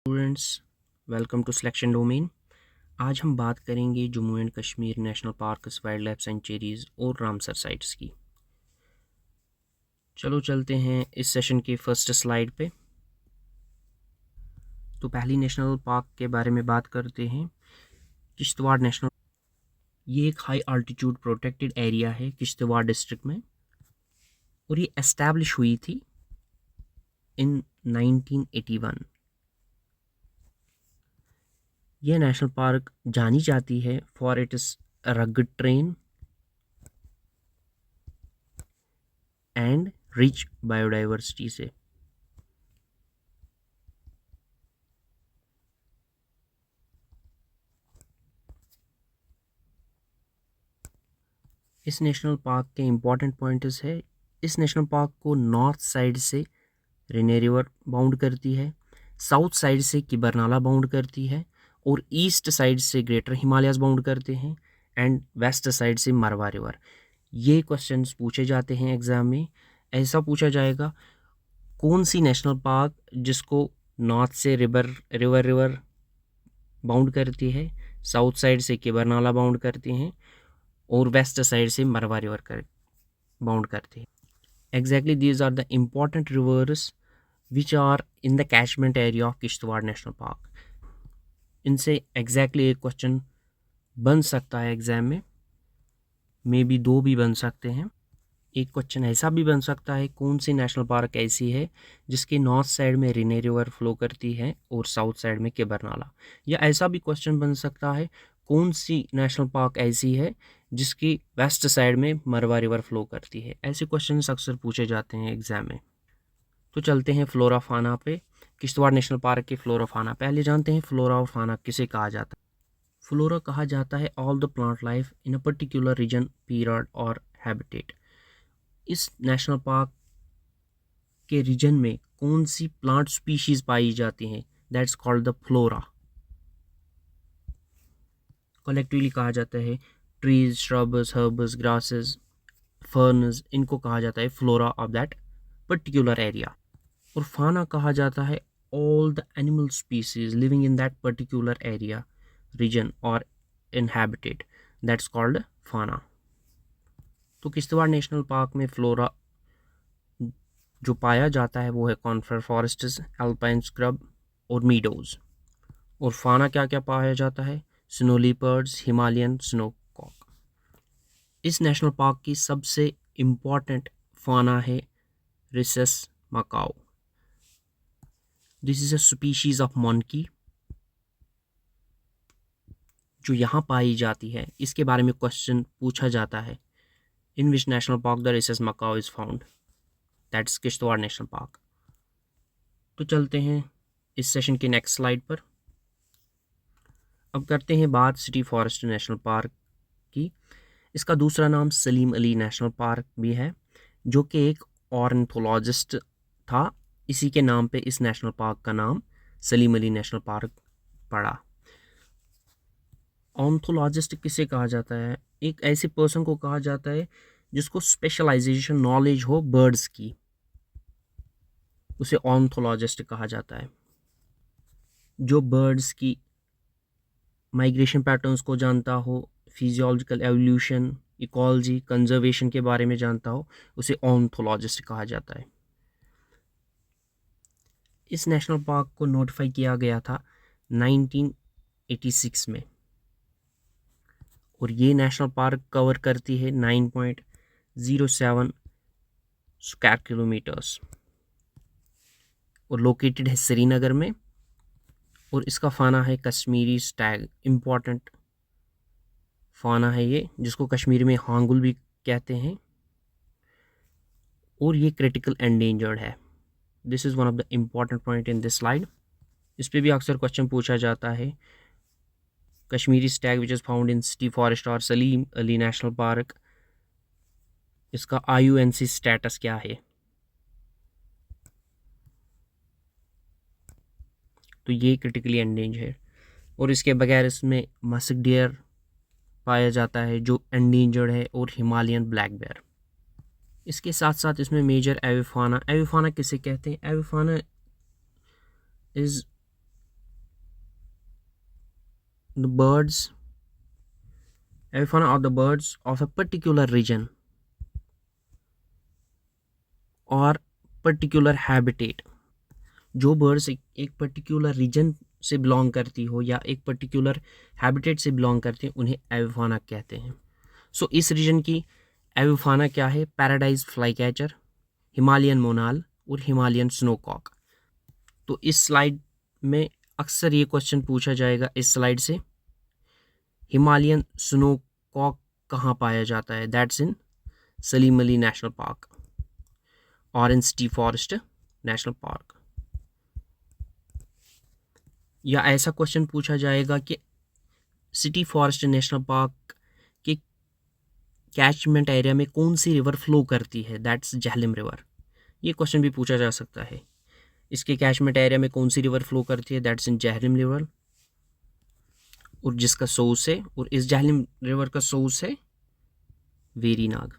Students, welcome to Selection Domain. आज हम बात करेंगे Jammu and Kashmir national parks, wild life sanctuaries और रामसर साइट्स की। चलो चलते हैं इस सेशन की फर्स्ट स्लाइड पे। तो पहली नेशनल पार्क के बारे में बात करते हैं, किश्तवाड़ नेशनल। ये एक हाई आल्टीट्यूड प्रोटेक्टेड एरिया है किश्तवाड़ डिस्ट्रिक्ट में, और ये एस्टैब्लिश हुई थी इन 1981। यह नेशनल पार्क जानी जाती है for its rugged train and rich biodiversity से। इस नेशनल पार्क के इम्पॉर्टेंट पॉइंट्स है, इस नेशनल पार्क को नॉर्थ साइड से रेने रिवर बाउंड करती है, साउथ साइड से किबरनाला बाउंड करती है, और ईस्ट साइड से ग्रेटर हिमालयाज बाउंड करते हैं, एंड वेस्ट साइड से मरवा रिवर। ये क्वेश्चंस पूछे जाते हैं एग्जाम में। ऐसा पूछा जाएगा, कौन सी नेशनल पार्क जिसको नॉर्थ से रिवर बाउंड करती है, साउथ साइड से किबरनाला बाउंड करती हैं, और वेस्ट साइड से मरवा रिवर कर बाउंड करते हैं। Exactly these are the important rivers which are in the catchment area of Kishtwar national park. इनसे एग्जैक्टली एक क्वेश्चन बन सकता है एग्जाम में, मे बी दो भी बन सकते हैं। एक क्वेश्चन ऐसा भी बन सकता है, कौन सी नेशनल पार्क ऐसी है जिसके नॉर्थ साइड में रेने रिवर फ्लो करती है और साउथ साइड में किबरनाला। या ऐसा भी क्वेश्चन बन सकता है, कौन सी नेशनल पार्क ऐसी है जिसकी वेस्ट साइड में मरवा रिवर फ्लो करती है। ऐसे क्वेश्चन अक्सर पूछे जाते हैं एग्जाम में। तो चलते हैं फ्लोरा फाना पे। किश्तवाड़ नेशनल पार्क के फ्लोरा फाना पहले जानते हैं। फ्लोरा और फाना किसे कहा जाता है? फ्लोरा कहा जाता है all the plant life in a particular region, period और हैबिटेट। इस नेशनल पार्क के रीजन में कौन सी प्लांट स्पीशीज पाई जाती हैं, that's called the flora. Collectively कहा जाता है trees, shrubs, herbs, grasses, ferns, इनको कहा जाता है flora of that particular area. और फाना कहा जाता है all the animal species living in that particular area, region और इनहैबिटेड, दैट्स कॉल्ड फाना। तो किश्तवाड़ नेशनल पार्क में फ्लोरा जो पाया जाता है वो है कॉनिफर फॉरेस्ट्स, अल्पाइन स्क्रब और मीडोज। और फाना क्या क्या पाया जाता है? Snow leopards, Himalayan snowcock. इस नेशनल पार्क की सबसे इम्पॉर्टेंट फाना है rhesus macaque. This is a species of monkey जो यहाँ पाई जाती है। इसके बारे में क्वेश्चन पूछा जाता है, in which national park the rhesus macaque is found, that's Kishtwar national park. तो चलते हैं इस सेशन के नेक्स्ट स्लाइड पर। अब करते हैं बात सिटी फॉरेस्ट नेशनल पार्क की। इसका दूसरा नाम सलीम अली नेशनल पार्क भी है, जो कि एक ऑर्निथोलॉजिस्ट था। इसी के नाम पे इस नेशनल पार्क का नाम सलीम अली नेशनल पार्क पड़ा। ऑर्निथोलॉजिस्ट किसे कहा जाता है? एक ऐसे पर्सन को कहा जाता है जिसको स्पेशलाइजेशन नॉलेज हो बर्ड्स की, उसे ऑर्निथोलॉजिस्ट कहा जाता है। जो बर्ड्स की माइग्रेशन पैटर्न्स को जानता हो, फिजियोलॉजिकल एवोल्यूशन, इकोलॉजी, कंजर्वेशन के बारे में जानता हो, उसे ऑर्निथोलॉजिस्ट कहा जाता है। इस नेशनल पार्क को नोटिफाई किया गया था 1986 में, और ये नेशनल पार्क कवर करती है 9.07 स्क्वायर किलोमीटर्स और लोकेटेड है श्रीनगर में। और इसका फाना है कश्मीरी स्टैग, इम्पॉर्टेंट फाना है ये, जिसको कश्मीर में हांगुल भी कहते हैं, और ये क्रिटिकल एंडेंजर्ड है। This is one of the important point in this slide. इस पे भी अक्सर क्वेश्चन पूछा जाता है, Kashmiri Stag which is found in city forest और सलीम अली नेशनल पार्क, इसका IUCN स्टेटस क्या है? तो ये क्रिटिकली एंडेंजर्ड है। और इसके बगैर इसमें मस्क डियर पाया जाता है जो एंडेंजर्ड है, और हिमालयन ब्लैक बेयर। इसके साथ साथ इसमें मेजर एविफाना। एविफाना किसे कहते हैं? एविफाना is the birds, avifauna are the birds of a particular region or particular habitat. जो बर्ड्स एक पर्टिकुलर रीजन से बिलोंग करती हो या एक पर्टिकुलर हैबिटेट से बिलोंग करती हैं उन्हें एविफाना कहते हैं. सो इस रीजन की एविफाना क्या है? पैराडाइज फ्लाई कैचर, हिमालयन मोनाल और हिमालयन स्नोकॉक. तो इस स्लाइड में अक्सर ये क्वेश्चन पूछा जाएगा इस स्लाइड से, हिमालयन स्नोकॉक कहाँ पाया जाता है? That's in Salim Ali national park, orange T forest national park. या ऐसा क्वेश्चन पूछा जाएगा कि सिटी फॉरेस्ट नेशनल पार्क के कैचमेंट एरिया में कौन सी रिवर फ्लो करती है? That's Jhelum river. ये क्वेश्चन भी पूछा जा सकता है. इसके कैचमेंट एरिया में कौन सी रिवर फ्लो करती है? That's in Jhelum river. और जिसका सोर्स है, और इस झेलम रिवर का सोर्स है वेरीनाग.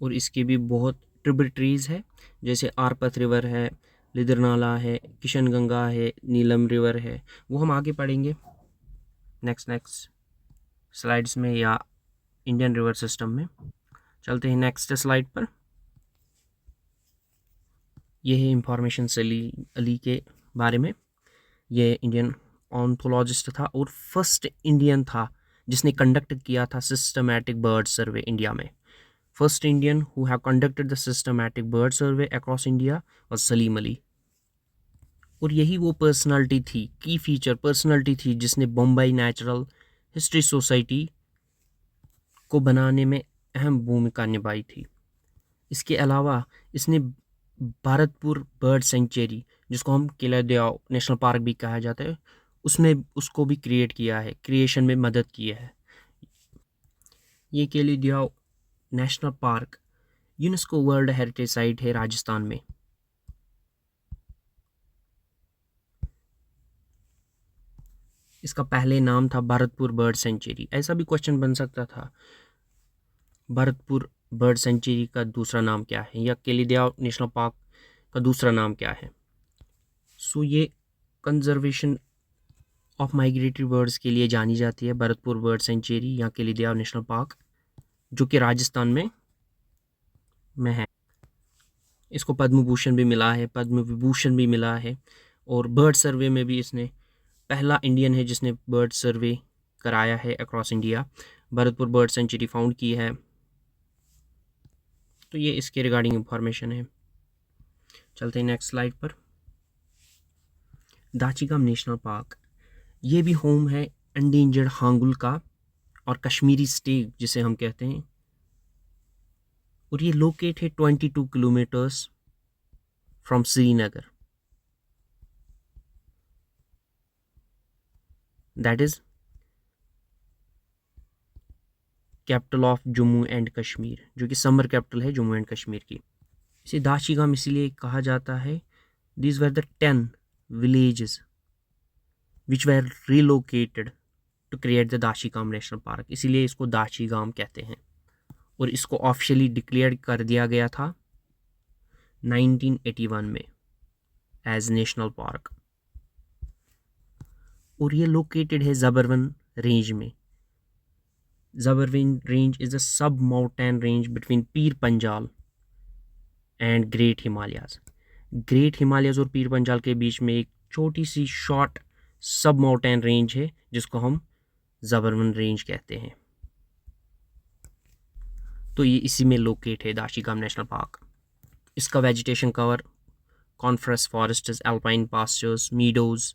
और इसके भी बहुत ट्रिब्यूटरीज है, जैसे आरपथ रिवर है, लिदरनाला है, किशन गंगा है, नीलम रिवर है. वो हम आगे पढ़ेंगे नेक्स्ट स्लाइड्स में या इंडियन रिवर सिस्टम में. चलते हैं नेक्स्ट स्लाइड पर. यह है इंफॉर्मेशन सलीम अली के बारे में. यह इंडियन ऑर्थोलॉजिस्ट था और फर्स्ट इंडियन था जिसने कंडक्ट किया था सिस्टमैटिक बर्ड सर्वे इंडिया में. First Indian who have conducted the systematic bird survey across India was Salim Ali. और यही वो पर्सनालिटी थी, की फीचर पर्सनालिटी थी, जिसने बम्बई नेचुरल हिस्ट्री सोसाइटी को बनाने में अहम भूमिका निभाई थी. इसके अलावा इसने भारतपुर बर्ड सेंचुरी, जिसको हम किला देव नेशनल पार्क भी कहा जाता है, उसमें उसको भी क्रिएट किया है, क्रिएशन में मदद की है. ये Keoladeo national park UNESCO world heritage site है राजस्थान में. इसका पहले नाम था भरतपुर बर्ड सेंचुरी. ऐसा भी क्वेश्चन बन सकता था, भरतपुर बर्ड सेंचुरी का दूसरा नाम क्या है, या केलीदिया नेशनल पार्क का दूसरा नाम क्या है. सो ये कंजर्वेशन ऑफ माइग्रेटरी बर्ड्स के लिए जानी जाती है, भरतपुर बर्ड सेंचुरी या केलीदिया नेशनल पार्क, जो कि राजस्थान में है. इसको पद्म भूषण भी मिला है, पद्म विभूषण भी मिला है. और बर्ड सर्वे में भी इसने पहला इंडियन है जिसने बर्ड सर्वे कराया है across India. Bharatpur bird sanctuary found की है. तो ये इसके रिगार्डिंग इंफॉर्मेशन है. चलते हैं नेक्स्ट स्लाइड पर. दाचीगाम नेशनल पार्क, ये भी होम है एंडेंजर्ड हांगुल का और कश्मीरी स्टेग जिसे हम कहते हैं. और ये लोकेट है 22 kilometres from Srinagar. That is capital of Jammu and Kashmir, जो कि समर कैपिटल है जम्मू एंड कश्मीर की. इसे दाचीगाम इसलिए कहा जाता है, these were the 10 villages which were relocated to create the Dachigam national park. इसीलिए इसको दाचीगाम कहते हैं. और इसको ऑफिशियली डिक्लेयर कर दिया गया था 1981 में एज नेशनल पार्क. और ये लोकेटेड है जबरवन रेंज में. जबरवन रेंज इज अ सब mountain range between Pir Panjal and great Himalayas. Great Himalayas और पीर पंजाल के बीच में एक छोटी सी शॉर्ट सब माउंटेन रेंज है जिसको हम जबरवन रेंज कहते हैं. तो ये इसी में लोकेट है दाचीगाम नेशनल पार्क. इसका vegetation cover conference forests, alpine pastures, meadows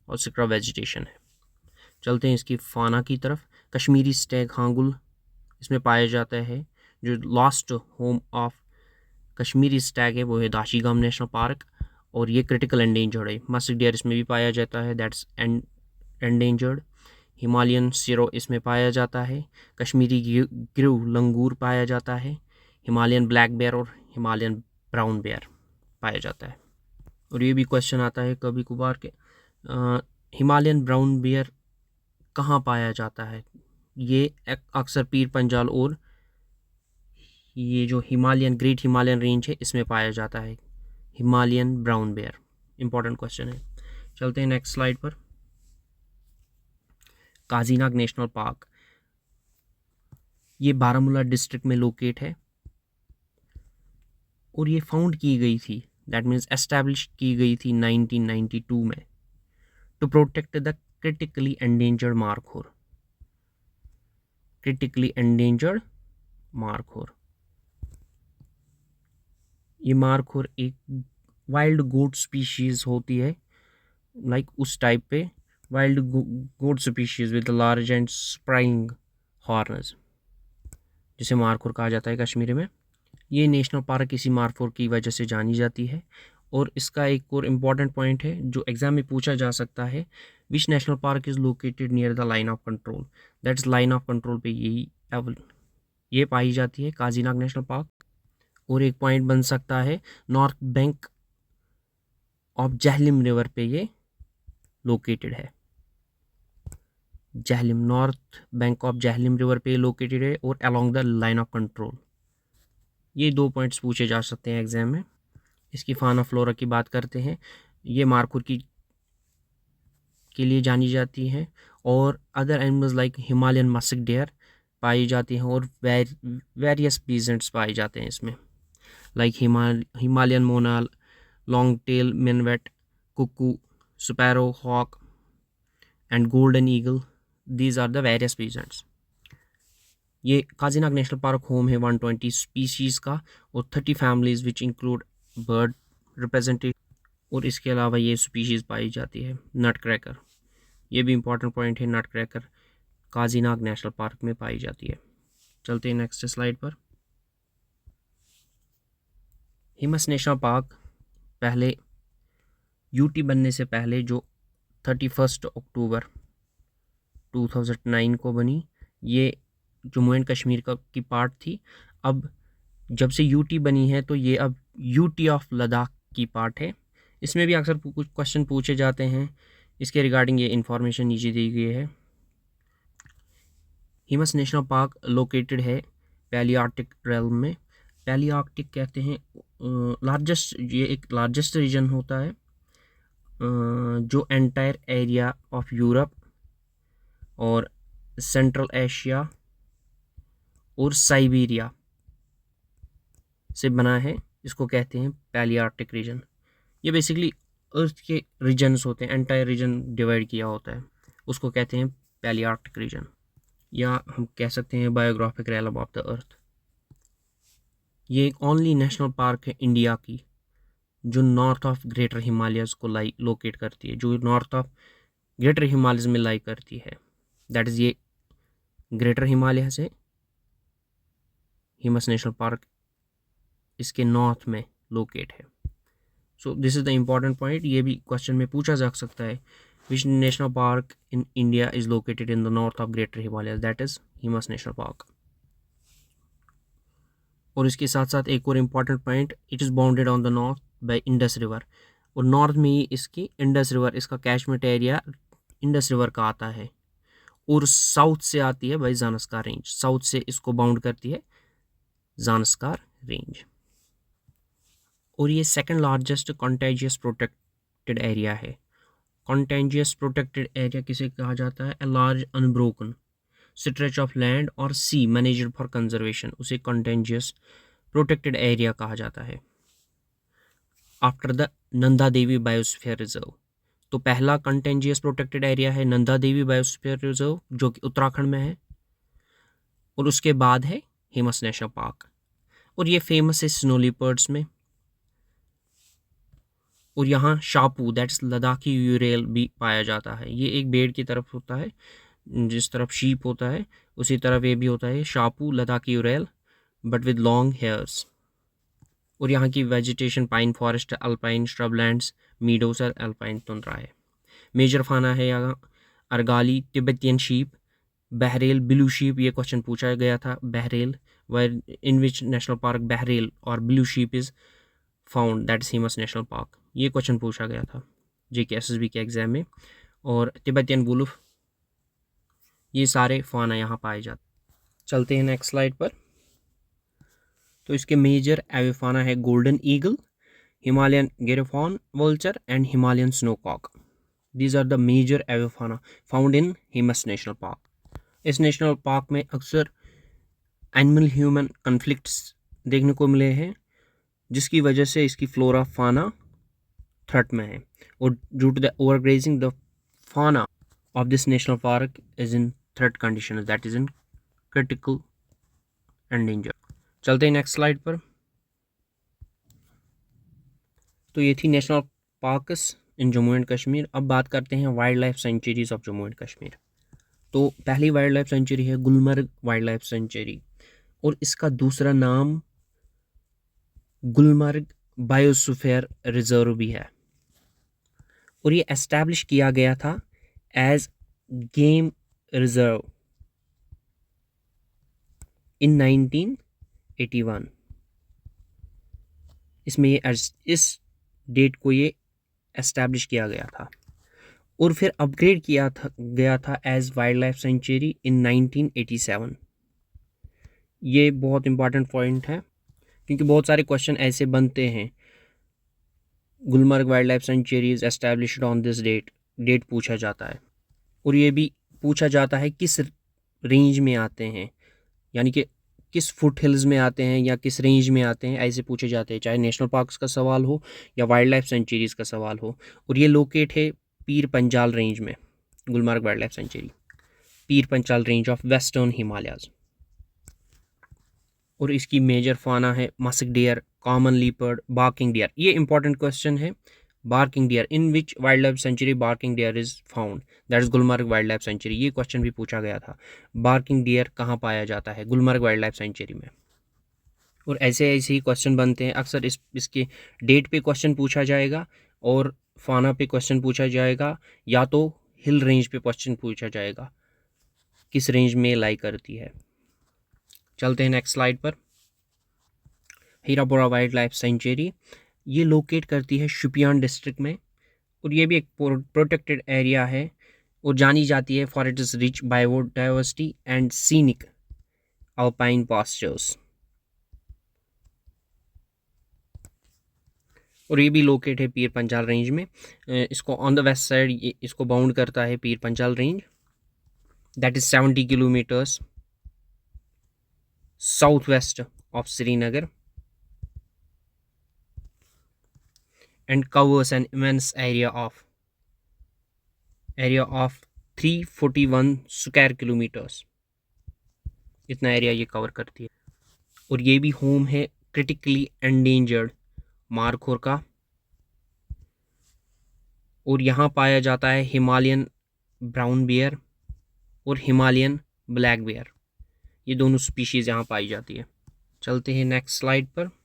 और सिक्रा वेजिटेशन है. चलते हैं इसकी फाना की तरफ. कश्मीरी स्टैग हांगुल इसमें पाया जाता है. जो last home of Kashmiri Stag है वो है दाचीगाम नेशनल पार्क. और ये क्रिटिकल एंडेंजर्ड है. मस्क डियर इसमें भी पाया जाता है, दैट्स एंडेंजर्ड. हिमालयन सिरो इसमें पाया जाता है. कश्मीरी ग्रीव लंगूर पाया जाता है. हिमालयन ब्लैक बेयर और हिमालयन ब्राउन बेयर पाया जाता है. और ये भी क्वेश्चन आता है कभी कभार के, हिमालयन ब्राउन बेयर कहाँ पाया जाता है. ये अक्सर पीर पंजाल और ये जो हिमालयन ग्रेट हिमालयन रेंज है इसमें पाया जाता है Himalayan brown bear. Important question है. चलते हैं नेक्स्ट स्लाइड पर। काजीनाग नेशनल पार्क, ये बारामूला डिस्ट्रिक्ट में लोकेट है और ये फाउंड की गई थी, दैट मीन्स एस्टैब्लिश की गई थी 1992 में, to protect the critically endangered markhor. Critically endangered markhor, ये मारखोर एक वाइल्ड गोट स्पीशीज होती है, लाइक उस टाइप पे wild goat species with large and spiraling horns, जिसे मारखोर कहा जाता है कश्मीरी में। ये नेशनल पार्क इसी मारखोर की वजह से जानी जाती है। और इसका एक और इम्पॉर्टेंट पॉइंट है जो एग्जाम में पूछा जा सकता है, which national park is located near the line of control, that's line of control पे ये पाई जाती है काजीनाग नेशनल पार्क। और एक पॉइंट बन सकता है, north bank of Jhelum river पे ये लोकेटेड है। Jhelum, north bank of Jhelum river पे लोकेटेड है और along the line of control. ये 2 पॉइंट्स पूछे जा सकते हैं एग्जाम में। इसकी फाना फ्लोरा की बात करते हैं, ये मारखोर के लिए जानी जाती है और other animals like Himalayan musk deer पाई जाती हैं और वेरियस पीजेंट्स पाए जाते हैं इसमें, like Himalayan monal, long tail minivet, cuckoo, sparrow hawk and golden eagle, these are the various pheasants. ये काजीनाग नेशनल पार्क होम है 120 स्पीशीज़ का और 30 families which include bird representative. और इसके अलावा ये स्पीशीज़ पाई जाती है नट क्रैकर, ये भी इंपॉर्टेंट पॉइंट है, नट क्रैकर काजीनाग नेशनल पार्क में पाई जाती है। चलते हैं नेक्स्ट स्लाइड पर। हिमस नेशनल पार्क पहले यूटी बनने से पहले जो 31 अक्टूबर 2009 को बनी, ये जम्मू एंड कश्मीर की पार्ट थी। अब जब से यूटी बनी है तो ये अब यूटी ऑफ लद्दाख की पार्ट है। इसमें भी अक्सर कुछ क्वेश्चन पूछे जाते हैं, इसके रिगार्डिंग ये इन्फॉर्मेशन नीचे दी गई है। हिमस नेशनल पार्क लोकेटेड है पैलियार्कटिक रेल्म में। पैलियार्कटिक कहते हैं ये एक लार्जेस्ट रीजन होता है जो एंटायर एरिया ऑफ यूरोप और सेंट्रल एशिया और साइबेरिया से बना है, इसको कहते हैं पैलियार्कटिक रीजन। ये बेसिकली अर्थ के रीजन्स होते हैं, एंटायर रीजन डिवाइड किया होता है, उसको कहते हैं पैलियार्कटिक रीजन, या हम कह सकते हैं biographic realm of the earth. ये एक ओनली नेशनल पार्क है इंडिया की जो नॉर्थ ऑफ ग्रेटर हिमालयस को लोकेट करती है, जो नॉर्थ ऑफ ग्रेटर हिमालयस में लाई करती है, दैट इज़ ये ग्रेटर हिमालय से हिमस नेशनल पार्क इसके नॉर्थ में लोकेट है। So this is the important point, ये भी क्वेश्चन में पूछा जा सकता है, which national park in India is located in the north of greater Himalayas, that is Hemis national park. और इसके साथ साथ एक और important point, it is bounded on the north by Indus river, और नॉर्थ में ही इसकी इंडस रिवर, इसका कैचमेंट एरिया इंडस रिवर का आता है, और साउथ से आती है बाय ज़ानस्कार रेंज, साउथ से इसको बाउंड करती है ज़ानस्कार रेंज। और ये second largest contagious protected area है। कॉन्टेजियस प्रोटेक्टेड एरिया किसे कहा जाता है? A large unbroken stretch of land और सी मैनेज्ड फॉर कंजर्वेशन, उसे कॉन्टेजियस प्रोटेक्टेड एरिया कहा जाता है। After the Nanda Devi biosphere reserve, तो पहला कॉन्टेजियस प्रोटेक्टेड एरिया है नंदा देवी बायोस्फीयर रिजर्व जो कि उत्तराखंड में है, और उसके बाद है हिमस नेशनल पार्क, और ये फेमस है स्नो लिपर्ड्स में। और यहाँ शापू दैट्स लद्दाखी यूरेल भी पाया जाता है, ये एक बेड़ की तरफ होता है, जिस तरफ शीप होता है उसी तरफ ये भी होता है shapu Ladakhi urial but with long hairs. और यहाँ की vegetation pine forest, alpine shrublands, meadows और अल्पाइन तुंद्रा है। मेजर फाना है यहाँ argali, Tibetan sheep, bharal, blue sheep, ये क्वेश्चन पूछा गया था, bharal, where in which national park bharal और blue sheep is found, that is Hemis national park, ये क्वेश्चन पूछा गया था JK SSB के एग्जाम में। और तिब्बतियन वुल्फ, ये सारे फाना यहाँ पाए जाते। चलते हैं नेक्स्ट स्लाइड पर। तो इसके मेजर एविफाना है golden eagle, Himalayan griffon vulture and Himalayan snowcock. These are the major avifauna found in Hemus National Park. इस नेशनल पार्क में अक्सर एनिमल ह्यूमन कन्फ्लिक्ट्स देखने को मिले हैं, जिसकी वजह से इसकी फ्लोरा फाना थ्रेट में है, और due to the overgrazing the fauna of this national park is in threat condition, that is in critical endanger. चलते हैं नेक्स्ट स्लाइड पर। तो ये थी national parks in Jammu and Kashmir. अब बात करते हैं wild life sanctuaries of Jammu and Kashmir. तो पहली वाइल्ड लाइफ सेंचुरी है गुलमर्ग वाइल्ड लाइफ सेंचुरी, और इसका दूसरा नाम गुलमर्ग बायोस्फीयर रिजर्व भी है, और ये एस्टैब्लिश किया गया था एज गेम रिजर्व इन 1981। इसमें ये इस डेट को ये एस्टैब्लिश किया गया था, और फिर अपग्रेड गया था as wild life sanctuary in 1987। ये बहुत इंपॉर्टेंट पॉइंट है, क्योंकि बहुत सारे क्वेश्चन ऐसे बनते हैं, Gulmarg wild life sanctuary is established on this date पूछा जाता है, और ये भी पूछा जाता है किस रेंज में आते हैं, यानी कि किस फुट हिल्स में आते हैं या किस रेंज में आते हैं, ऐसे पूछे जाते हैं, चाहे नेशनल पार्क्स का सवाल हो या वाइल्ड लाइफ सेंचुरीज का सवाल हो। और ये लोकेट है पीर पंजाल रेंज में, Gulmarg wild life sanctuary Pir Panjal range of western Himalayas. और इसकी मेजर फाना है musk deer, common leopard, barking deer. ये इंपॉर्टेंट क्वेश्चन है, barking deer in which wild life sanctuary barking deer is found, that is Gulmarg wild life sanctuary. ये question भी पूछा गया था, बार्किंग डियर कहाँ पाया जाता है, गुलमर्ग वाइल्ड लाइफ सेंचुरी में। और ऐसे ऐसे ही क्वेश्चन बनते हैं, अक्सर इसके डेट पे क्वेश्चन पूछा जाएगा और फाना पे क्वेश्चन पूछा जाएगा, या तो हिल रेंज पे क्वेश्चन पूछा जाएगा, किस रेंज में लाई करती है। चलते हैं नेक्स्ट स्लाइड पर। हीरापुरा वाइल्ड लाइफ सेंचुरी ये लोकेट करती है शुपियान डिस्ट्रिक्ट में, और ये भी एक प्रोटेक्टेड एरिया है, और जानी जाती है for it is rich biodiversity and scenic alpine pastures. और ये भी लोकेट है पीर पंजाल रेंज में। इसको ऑन द वेस्ट साइड इसको बाउंड करता है Pir Panjal range, that is 70 kilometres south west of Srinagar, and covers an immense area of 341 square kilometres. इतना एरिया ये कवर करती है, और ये भी होम है क्रिटिकली एंडेंजर्ड मारखोर का, और यहाँ पाया जाता है हिमालयन ब्राउन बियर और हिमालयन ब्लैक बियर, ये दोनों स्पीशीज़ यहाँ पाई जाती है। चलते हैं नेक्स्ट स्लाइड पर।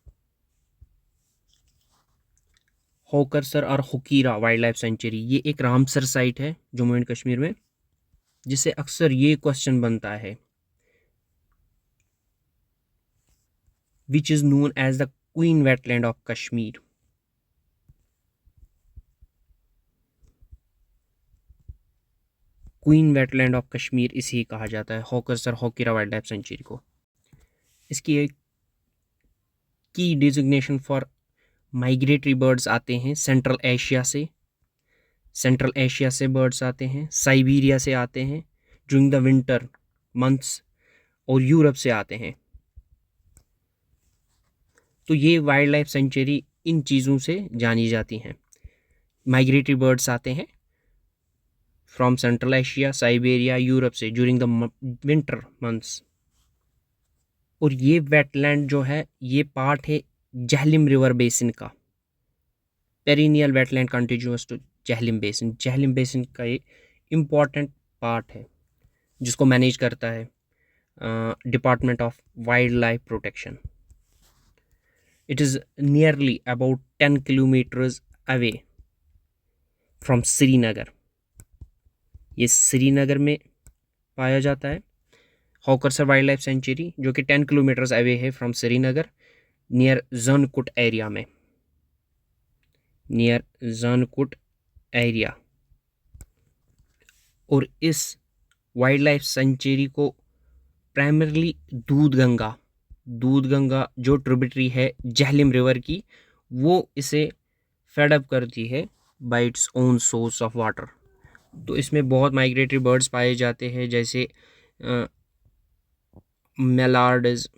होकरसर और हुकीरा वाइल्ड लाइफ सेंचुरी ये एक रामसर साइट है जम्मू एंड कश्मीर में, जिससे अक्सर ये क्वेश्चन बनता है, which is known as the queen wetland of Kashmir. Queen wetland of Kashmir इसे कहा जाता है, Hokersar Hokera wild life sanctuary को। इसकी एक की डिजिग्नेशन फॉर माइग्रेटरी बर्ड्स आते हैं सेंट्रल एशिया से बर्ड्स आते हैं, साइबेरिया से आते हैं ड्यूरिंग द विंटर मंथ्स, और यूरोप से आते हैं। तो ये वाइल्ड लाइफ सेंचुरी इन चीज़ों से जानी जाती हैं। माइग्रेटरी बर्ड्स आते हैं from Central Asia, Siberia, Europe से ड्यूरिंग द विंटर मंथ्स। और ये वेटलैंड जो है ये पार्ट है जहलिम रिवर बेसिन का, perennial wetland continuous to Jhelum basin का ये इम्पॉर्टेंट पार्ट है, जिसको मैनेज करता है department of wildlife protection. It is nearly about 10 kilometres away from Srinagar. ये श्रीनगर में पाया जाता है होकरसर वाइल्ड लाइफ सेंचुरी, जो कि 10 किलोमीटर्स अवे है फ्रॉम श्रीनगर, नियर जानकुट एरिया में, नियर जानकुट एरिया। और इस वाइल्ड लाइफ सेंचुरी को प्राइमरली दूध गंगा जो ट्रिब्यूटरी है जहलिम रिवर की, वो इसे फेड अप करती है bye its own source of water, तो इसमें बहुत माइग्रेटरी बर्ड्स पाए जाते हैं, जैसे मेलार्ड्स,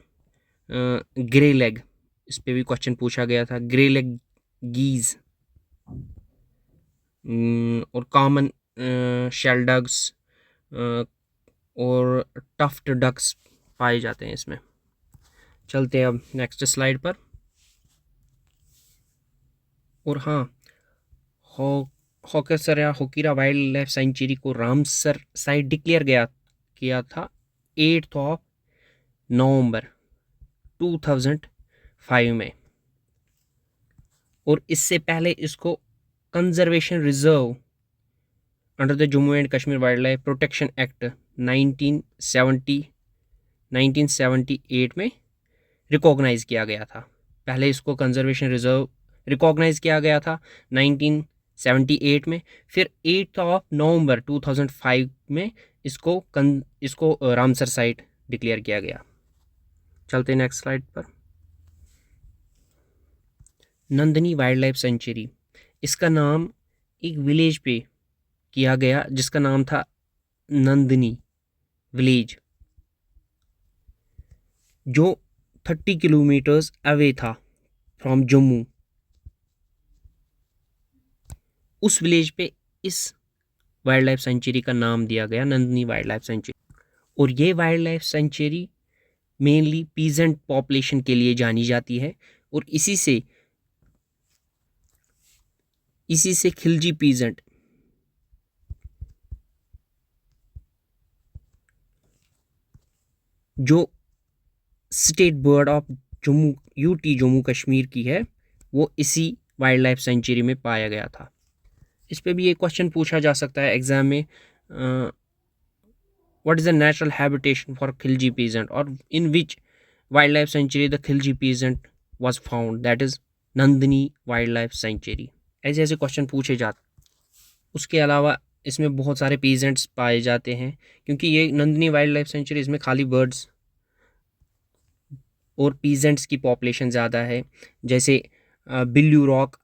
ग्रे लेग, इस पे भी क्वेश्चन पूछा गया था, ग्रे लेग गीज, और कॉमन शेलडग्स और टफ्ट डक्स पाए जाते हैं इसमें। चलते हैं अब नेक्स्ट स्लाइड पर। और हाँ, हॉकरसर या होकिरा वाइल्ड लाइफ सेंचुरी को रामसर साइट डिक्लेयर गया किया था 8 नवंबर 2005 में, और इससे पहले इसको conservation reserve under the Jammu and Kashmir wild life protection act 1978 में रिकॉग्नाइज किया गया था। पहले इसको कंजर्वेशन रिजर्व रिकॉग्नाइज किया गया था 1978 में, फिर 8 नवंबर 2005 में इसको रामसर साइट डिक्लेयर किया गया। चलते हैं नेक्स्ट स्लाइड पर। नंदनी वाइल्ड लाइफ सेंचुरी, इसका नाम एक विलेज पे किया गया जिसका नाम था नंदनी विलेज, जो 30 किलोमीटर्स अवे था फ्रॉम जम्मू। उस विलेज पे इस वाइल्ड लाइफ सेंचुरी का नाम दिया गया नंदनी वाइल्ड लाइफ सेंचुरी। और ये wild life sanctuary mainly peasant population के लिए जानी जाती है, और इसी से खिलजी पीजेंट जो state bird of Jammu Kashmir की है, वो इसी वाइल्ड लाइफ सेंचुरी में पाया गया था। इस पे भी एक क्वेश्चन पूछा जा सकता है एग्जाम में, what is the natural habitation for kalij pheasant, और in which wild life sanctuary the kalij pheasant was found, that is Nandni wild life sanctuary. ऐसे ऐसे क्वेश्चन पूछे जाते। उसके अलावा इसमें बहुत सारे पीजेंट्स पाए जाते हैं, क्योंकि ये नंदनी वाइल्ड लाइफ सेंचुरी, इसमें खाली बर्ड्स और पीजेंट्स की पॉपुलेशन ज़्यादा है, जैसे blue rock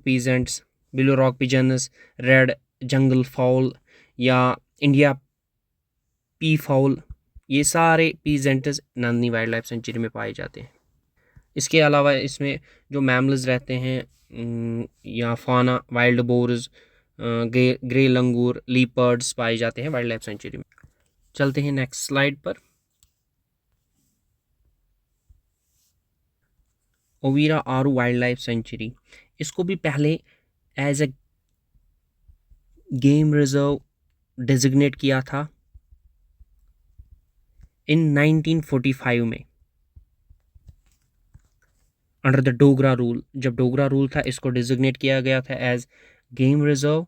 pheasants, blue rock pigeons, red jungle fowl या इंडिया पी फाउल, ये सारे pheasants Nandini wild life sanctuary में पाए जाते हैं। इसके अलावा इसमें जो मैमल्स रहते हैं या फाना, वाइल्ड बोर्स, ग्रे लंगूर, लीपर्ड्स पाए जाते हैं वाइल्ड लाइफ सेंचुरी में। चलते हैं नेक्स्ट स्लाइड पर। Overa Aru wild life sanctuary, इसको भी पहले as a game reserve designate किया था इन 1945 में अंडर द डोगरा रूल। जब डोगरा रूल था, इसको डेजिग्नेट किया गया था एज गेम रिजर्व।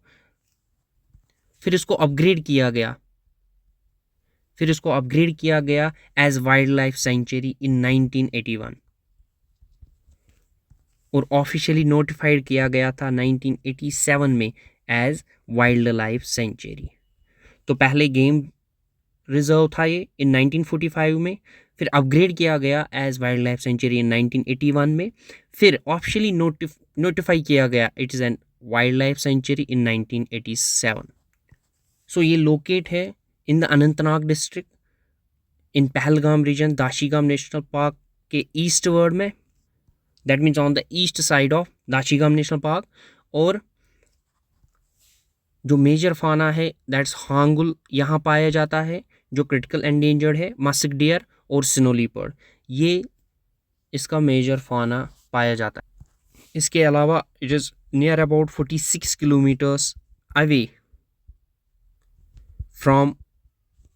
फिर इसको अपग्रेड किया गया as wild life sanctuary in 1981, और ऑफिशियली नोटिफाइड किया गया था 1987 में एज वाइल्ड लाइफ सेंचुरी। तो पहले गेम रिजर्व था ये इन 1945 में, फिर अपग्रेड किया गया as wild life sanctuary in 1981 में, फिर ऑफिशियली नोटिफाई किया गया it is an wild life sanctuary in 1987। So ये लोकेट है in the Anantnag district in Pahalgam region, Dachigam national park के ईस्ट वर्ड में, that means on the east side of Dachigam national park. और जो मेजर फाना है that's hangul यहाँ पाया जाता है, जो क्रिटिकल एंडेंजर्ड है मस्क डियर और स्नो लीपर्ड, ये इसका मेजर फाना पाया जाता है। इसके अलावा it is near about 46 kilometres away from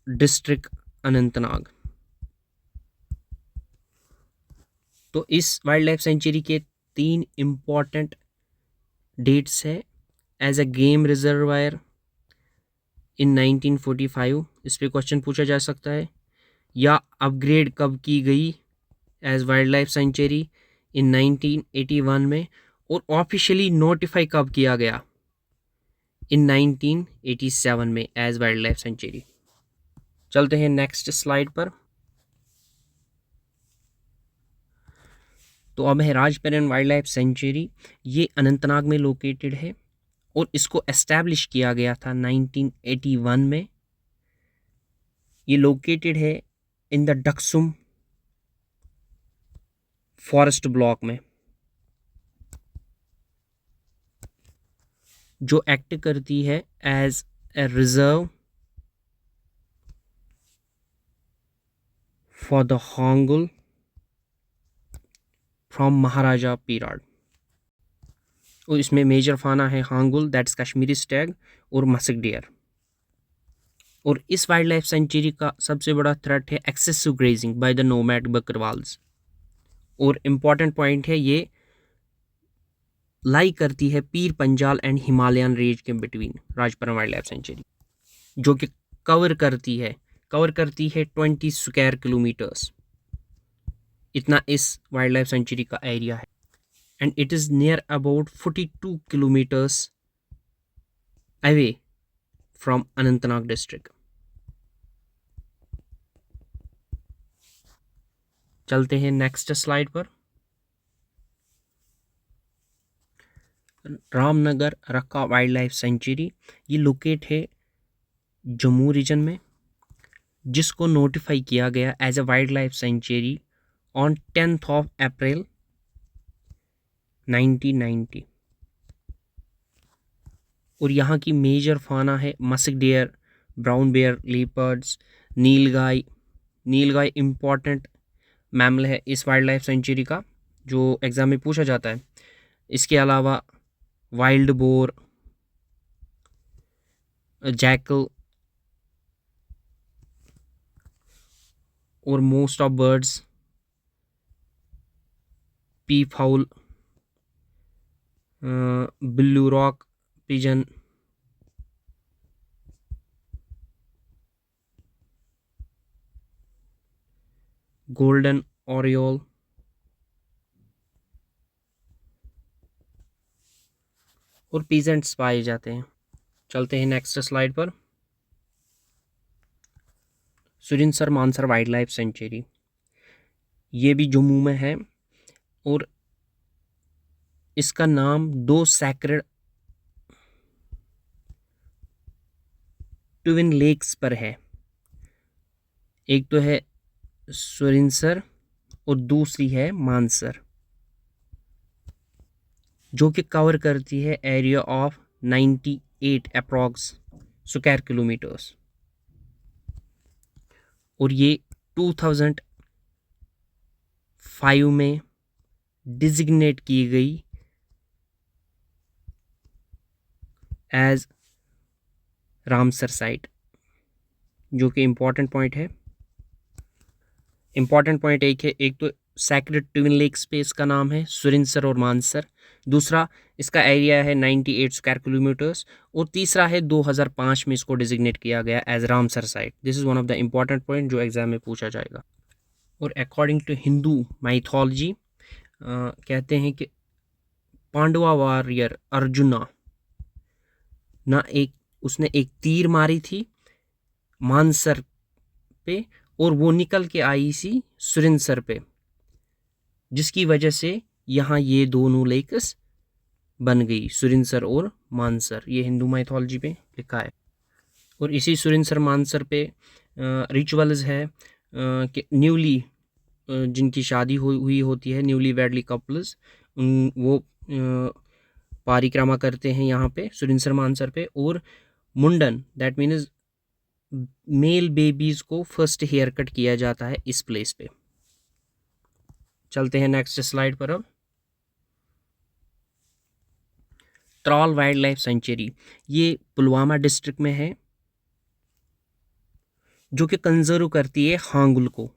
district Anantnag. तो इस वाइल्ड लाइफ सेंचुरी के 3 इम्पॉर्टेंट डेट्स है एज अ गेम रिजर्वायर इन 1945, इस पे क्वेश्चन पूछा जा सकता है, या अपग्रेड कब की गई as wild life sanctuary in 1981 में, और ऑफिशियली नोटिफाई कब किया गया इन 1987 में एज वाइल्ड लाइफ सेंचुरी। चलते हैं नेक्स्ट स्लाइड पर। तो अब है राजपेरन वाइल्ड लाइफ सेंचुरी, ये अनंतनाग में लोकेटेड है, और इसको एस्टैब्लिश किया गया था 1981 में। ये लोकेटेड है in the Daksum forest block में, जो एक्ट करती है as a reserve for the hangul from Maharaja period. और इसमें मेजर फाना है हांगुल, दैट्स कश्मीरी स्टैग और मस्क डियर। और इस वाइल्ड लाइफ सेंचुरी का सबसे बड़ा थ्रेट है excessive grazing by the nomad Bakarwals. और इम्पॉर्टेंट पॉइंट है, ये लाई करती है Pir Panjal and Himalayan range के between Rajpura wild life sanctuary, जो कि कवर करती है 20 स्क्वायर किलोमीटर्स। इतना इस वाइल्ड लाइफ सेंचुरी का एरिया है and it is near about 42 kilometres away from Anantnag district. चलते हैं नेक्स्ट स्लाइड पर। Ramnagar Rakha wild life sanctuary, ये लोकेट है जम्मू रीजन में, जिसको नोटिफाई किया गया as a wild life sanctuary on 10 April 1990। और यहाँ की मेजर फाना है musk deer, brown bear, leopards, nilgai. Nilgai important mammal है इस वाइल्ड लाइफ सेंचुरी का, जो एग्ज़ाम में पूछा जाता है। इसके अलावा वाइल्ड बोर, जैकल और most of birds, peafowl, blue rock pigeon, golden oriole और पीजेंट्स पाए जाते हैं। चलते हैं नेक्स्ट स्लाइड पर। Surinsar Mansar wild life sanctuary, ये भी जम्मू में है और इसका नाम 2 सैक्रेड ट्विन लेक्स पर है। एक तो है सुरिनसर और दूसरी है मानसर, जो कि कवर करती है area of 98 approx square kilometres. और ये 2005 में डिजिग्नेट की गई एज रामसर साइट, जो कि इम्पॉर्टेंट पॉइंट है। इम्पॉर्टेंट पॉइंट एक तो सैक्रेड ट्विन लेक्स पे इसका नाम है सुरिनसर और मानसर, दूसरा इसका एरिया है 98 स्क्वायर किलोमीटर्स, और तीसरा है 2005 में इसको डिजिग्नेट किया गया as Ramsar site. This is one of the important point जो एग्जाम में पूछा जाएगा। और अकॉर्डिंग टू हिंदू माइथोलॉजी कहते हैं कि पांडवा वॉरियर अर्जुना उसने एक तीर मारी थी मानसर पे और वो निकल के आई सी सुरिनसर पे, जिसकी वजह से यहाँ ये दोनों लेक्स बन गई, सुरिनसर और मानसर। ये हिंदू माइथोलॉजी पे लिखा है। और इसी सुरिनसर मानसर पे रिचुअल्स है कि न्यूली जिनकी शादी हुई होती है, न्यूली वेडली कपल्स, वो परिक्रमा करते हैं यहाँ पे सुरिनसर मानसर पे। और मुंडन, दैट मीन्स मेल बेबीज को फर्स्ट हेयर कट किया जाता है इस प्लेस पे। चलते हैं नेक्स्ट स्लाइड पर। अब त्राल वाइल्ड लाइफ सेंचुरी, ये पुलवामा डिस्ट्रिक्ट में है, जो कि कंजर्व करती है हांगुल को,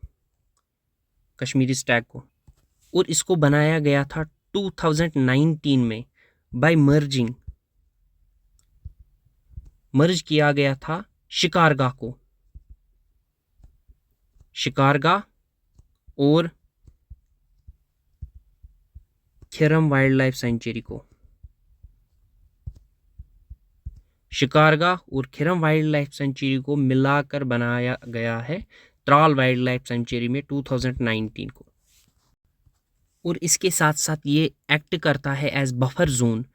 कश्मीरी स्टैग को। और इसको बनाया गया था 2019 में बाय मर्ज किया गया था शिकारगाह और खिरम वाइल्ड लाइफ सेंचुरी को। शिकारगाह और खिरम वाइल्ड लाइफ सेंचुरी को मिलाकर बनाया गया है त्राल वाइल्ड लाइफ सेंचुरी में 2019 को। और इसके साथ साथ ये एक्ट करता है as buffer zone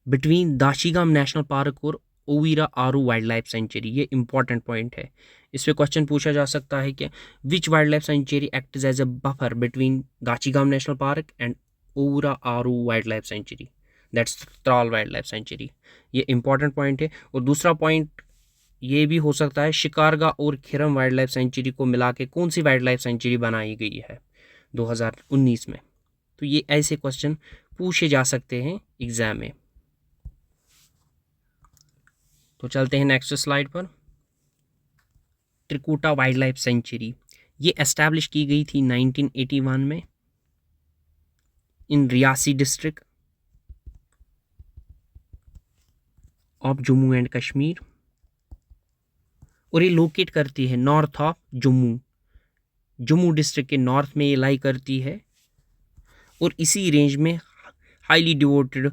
between Dachigam national park और Overa Aru wild life sanctuary. ये इंपॉर्टेंट पॉइंट है, इस पे क्वेश्चन पूछा जा सकता है कि which wild life sanctuary acts as a buffer between Dachigam national park and Overa Aru wild life sanctuary, that's Tral wild life sanctuary. ये इंपॉर्टेंट पॉइंट है। और दूसरा पॉइंट ये भी हो सकता है शिकारगा और खिरम वाइल्ड लाइफ सेंचुरी को मिला के कौन सी वाइल्ड लाइफ सेंचुरी बनाई गई है 2019 में। तो ये ऐसे क्वेश्चन पूछे जा सकते हैं एग्जाम में। तो चलते हैं नेक्स्ट स्लाइड पर। त्रिकुटा वाइल्ड लाइफ सेंचुरी ये एस्टैब्लिश की गई थी 1981 में in Reasi district of Jammu and Kashmir, और ये लोकेट करती है नॉर्थ ऑफ जम्मू डिस्ट्रिक्ट के नॉर्थ में ये लाई करती है। और इसी रेंज में highly devoted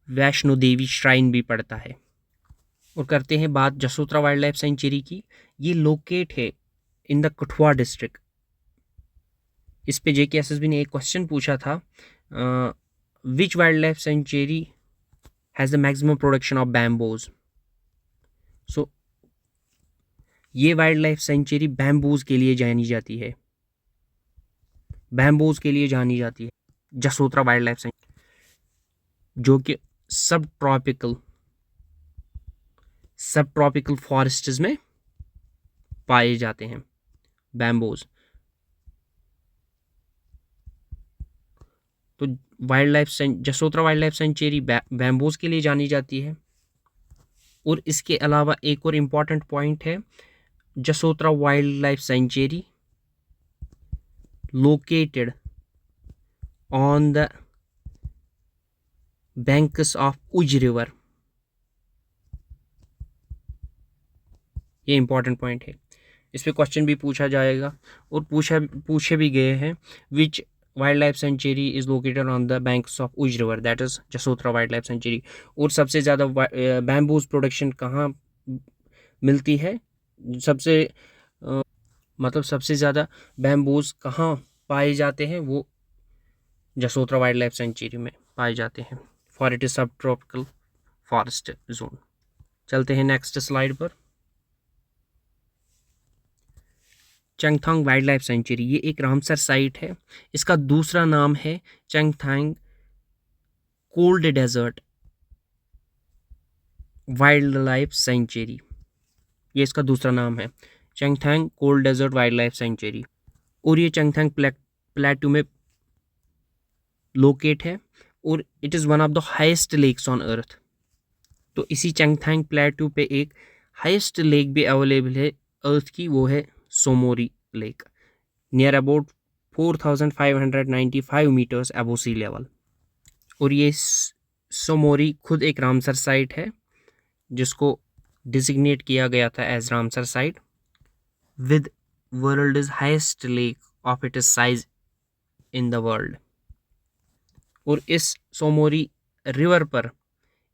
Vaishno Devi shrine भी पड़ता है। और करते हैं बात जसोत्रा वाइल्ड लाइफ सेंचुरी की। ये लोकेट है इन द कठुआ डिस्ट्रिक्ट। इस पे JKSSB ने एक क्वेश्चन पूछा था, which wild life sanctuary has the maximum production of bamboos. So ये वाइल्ड लाइफ सेंचुरी बैम्बूज के लिए जानी जाती है, जसोत्रा वाइल्ड लाइफ सेंचुरी, जो कि सब ट्रॉपिकल फॉरेस्ट्स में पाए जाते हैं बैम्बूज। तो जसोत्रा वाइल्ड लाइफ सेंचुरी बैम्बूज के लिए जानी जाती है। और इसके अलावा एक और इम्पॉर्टेंट पॉइंट है, जसोत्रा wild life sanctuary located on the banks of Ujh river. ये इंपॉर्टेंट पॉइंट है, इस पे क्वेश्चन भी पूछा जाएगा और पूछे भी गए हैं। Which wild life sanctuary is located on the banks of Ujh river, that is जसोत्रा वाइल्ड लाइफ सेंचुरी। और सबसे ज़्यादा बैम्बूज प्रोडक्शन कहाँ मिलती है, सबसे ज़्यादा बैम्बूज कहाँ पाए जाते हैं, वो जसोत्रा वाइल्ड लाइफ सेंचुरी में पाए जाते हैं, फॉर इट इज सब ट्रॉपिकल फॉरेस्ट जोन। चलते हैं नेक्स्ट स्लाइड पर। चंगथांग वाइल्ड लाइफ सेंचुरी ये एक रामसर साइट है। इसका दूसरा नाम है Changthang cold desert wild life sanctuary. ये इसका दूसरा नाम है, Changthang cold desert wild life sanctuary. और ये चंगथांग प्लेटू में लोकेट है और it is one of the highest lakes on earth. तो इसी चंगथांग प्लेटू पे एक हाईएस्ट लेक भी अवेलेबल है अर्थ की, वो है Tsomoriri lake, near about 4595 metres above sea level. और ये सोमोरी खुद एक रामसर साइट है जिसको डिजिग्नेट किया गया था as Ramsar site with world is highest lake of it size in the world. और इस सोमोरी रिवर पर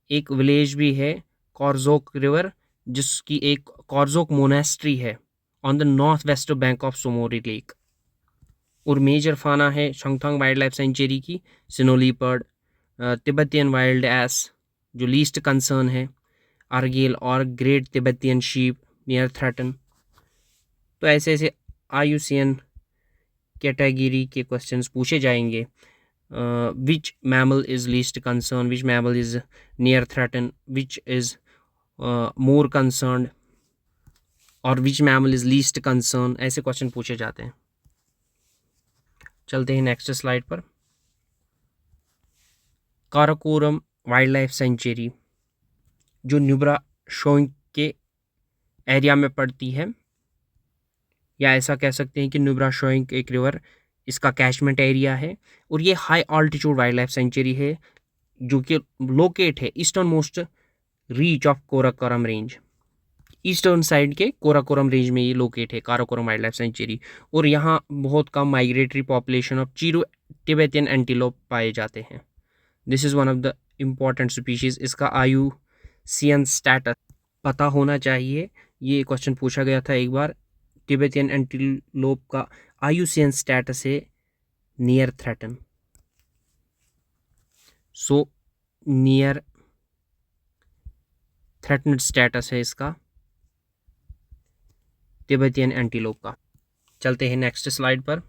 एक विलेज भी है कॉर्जोक रिवर, जिसकी एक कॉर्जोक मोनेस्ट्री है on the north west bank of Tsomoriri lake. और मेजर फाना है चंगथांग वाइल्ड लाइफ सेंचुरी की snow leopard, Tibetan wild ass जो लीस्ट कंसर्न है, आर्गेल और great Tibetan sheep near threaten. तो ऐसे ऐसे IUCN कैटेगरी के क्वेश्चंस पूछे जाएंगे। Which mammal is least concern, which mammal is near threaten, which is more concern, और which mammal is least concern, ऐसे क्वेश्चन पूछे जाते हैं। चलते हैं नेक्स्ट स्लाइड पर। काराकोरम वाइल्ड लाइफ सेंचुरी जो नुब्रा शोइंग के एरिया में पड़ती है, या ऐसा कह सकते हैं कि नुब्रा शोइंग एक रिवर इसका कैचमेंट एरिया है। और ये high altitude wild life sanctuary है जो कि लोकेट है eastern most reach of Karakoram range, eastern side के काराकोरम रेंज में ये लोकेट है काराकोरम वाइल्ड लाइफ सेंचुरी। और यहाँ बहुत कम migratory population of chiru Tibetan antelope पाए जाते हैं। This is one of the important species. इसका IUCN स्टेटस पता होना चाहिए, ये क्वेश्चन पूछा गया था एक बार। टिबेटियन एंटीलोप का IUCN स्टेटस है near threaten, so near threatened status है इसका तिब्बतियन एंटीलोप का। चलते हैं नेक्स्ट स्लाइड पर।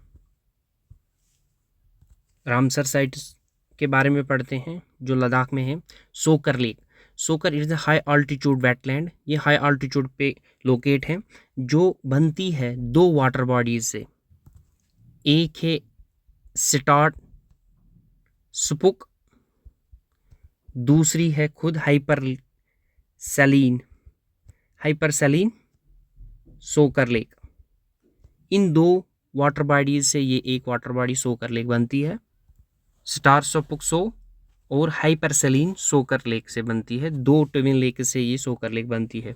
रामसर साइट्स के बारे में पढ़ते हैं जो लद्दाख में है। सोकर लेक, सोकर is the high altitude wetland, ये हाई अल्टीट्यूड पे लोकेट है, जो बनती है दो वाटर बॉडीज से। एक है स्टार्ट सुपुक, दूसरी है खुद हाइपर सैलीन सोकर लेक। इन दो वाटर बॉडीज से ये एक वाटर बॉडी सोकर लेक बनती है। स्टार सुपुक सो और हाइपरसेलिन सोकर लेक से बनती है। दो ट्विन लेक से ये सोकर लेक बनती है।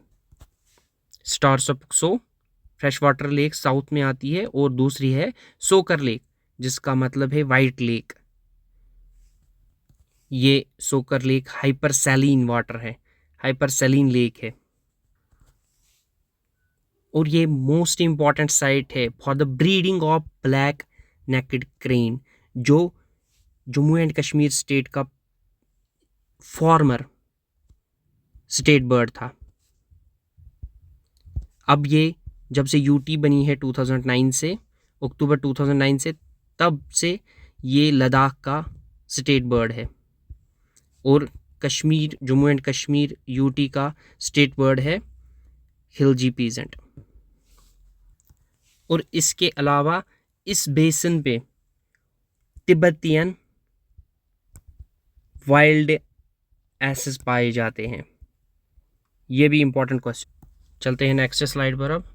Startsapuk Tso fresh water lake south में आती है और दूसरी है सोकर लेक जिसका मतलब है वाइट लेक। ये सोकर लेक हाइपरसैलीन वाटर है, हाइपरसैलीन लेक है और ये मोस्ट इंपॉर्टेंट साइट है for the breeding of black necked crane, जो जम्मू एंड कश्मीर स्टेट का फॉर्मर स्टेट बर्ड था। अब ये जब से यूटी बनी है 2009 से, अक्टूबर 2009 से, तब से ये लद्दाख का स्टेट बर्ड है और कश्मीर, जम्मू एंड कश्मीर यूटी का स्टेट बर्ड है हिलजी पीजेंट। और इसके अलावा इस बेसिन पे तिब्बतियन वाइल्ड एसेस पाए जाते हैं। ये भी इंपॉर्टेंट क्वेश्चन। चलते हैं नेक्स्ट स्लाइड पर। अब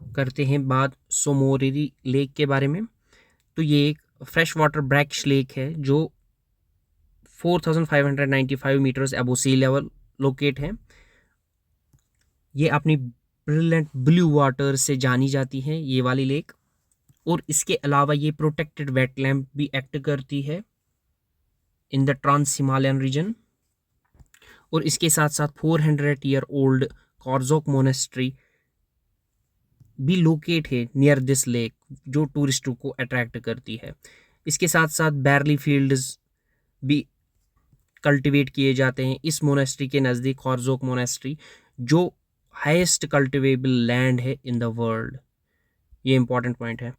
करते हैं बात सोमोरिरी लेक के बारे में। तो ये एक फ्रेश वाटर ब्रैक्स लेक है जो 4595 metres above sea level locate है। ये अपनी ब्रिलियंट ब्लू वाटर से जानी जाती है ये वाली लेक, और इसके अलावा ये प्रोटेक्टेड वेटलैंड भी एक्ट करती है in the trans Himalayan region. और इसके साथ साथ 400 ईयर ओल्ड कॉर्जोक मोनेस्ट्री भी लोकेट है नियर दिस लेक, जो टूरिस्टों को अट्रैक्ट करती है। इसके साथ साथ बैरली फील्ड्स भी कल्टीवेट किए जाते हैं इस मोनेस्ट्री के नज़दीक, कॉर्जोक मोनेस्ट्री, जो हाईएस्ट कल्टिवेबल लैंड है इन द वर्ल्ड। ये इंपॉर्टेंट पॉइंट है।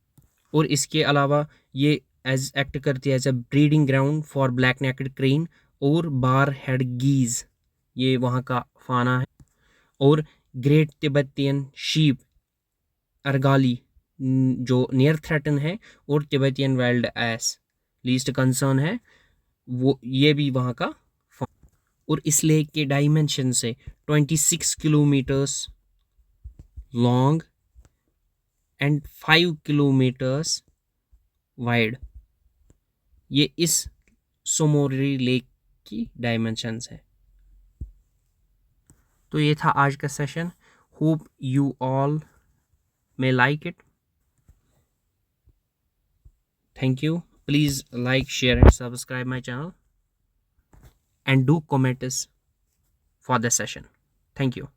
और इसके अलावा ये एज एक्ट करती है as a breeding ground for black necked crane और बार हेड गीज, ये वहाँ का फाना है। और ग्रेट तिब्बतियन शीप अर्गाली जो नियर थ्रेटन है, और Tibetan wild S least concern है, वो ये भी वहाँ का। और इस लेक के डायमेंशन से 26 kilometres long and 5 kilometres wide, ये इस सोमोरिरी लेक की डायमेंशंस है। तो ये था आज का session. Hope you all may like it. Thank you. Please like, share and subscribe my channel and do comments for the session. Thank you.